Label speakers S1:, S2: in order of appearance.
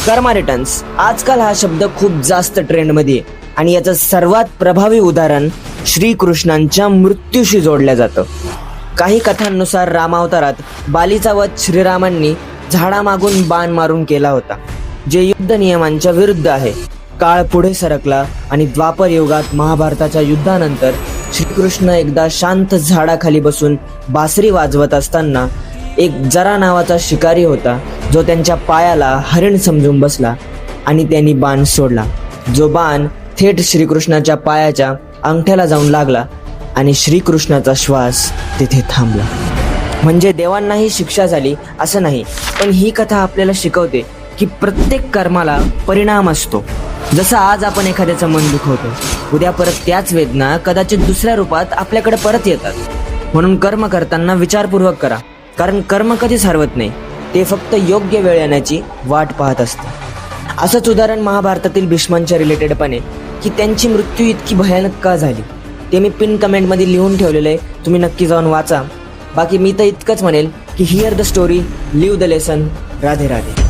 S1: कर्मा returns आजकाल हा शब्द खूप जास्त ट्रेंडमध्ये आहे आणि याचं सर्वात प्रभावी उदाहरण श्रीकृष्णांच्या मृत्यूशी जोडलं जातं. काही कथांनुसार रामावतारात बालीचा वध श्रीरामांनी झाडामागून बाण मारून केला होता, जे युद्ध नियमांच्या विरुद्ध आहे. काळ पुढे सरकला आणि द्वापर युगात महाभारताच्या युद्धानंतर श्रीकृष्ण एकदा शांत झाडाखाली बसून बासरी वाजवत असताना एक जरा नावाचा शिकारी होता, जो त्यांच्या पायाला हरिण समजून बसला आणि त्यांनी बाण सोडला. जो बाण थेट श्रीकृष्णाच्या पायाच्या अंगठ्याला जाऊन लागला आणि श्रीकृष्णाचा श्वास तिथे थांबला. म्हणजे देवांनाही शिक्षा झाली असं नाही, पण ही कथा आपल्याला शिकवते की प्रत्येक कर्माला परिणाम असतो. जसं आज आपण एखाद्याचं मन दुखवतो, उद्या परत त्याच वेदना कदाचित दुसऱ्या रूपात आपल्याकडे परत येतात. म्हणून कर्म करताना विचारपूर्वक करा, कारण कर्म कधीच हरवत नाही, ते फक्त योग्य वेळ येण्याची वाट पाहत असते. असंच उदाहरण महाभारतातील भीष्मांच्या रिलेटेड पण आहे की त्यांची मृत्यू इतकी भयानक का झाली ते मी पिन कमेंटमध्ये लिहून ठेवलेलं आहे, तुम्ही नक्की जाऊन वाचा. बाकी मी तर इतकंच म्हणेल की hear the story, live the lesson. Radhe Radhe.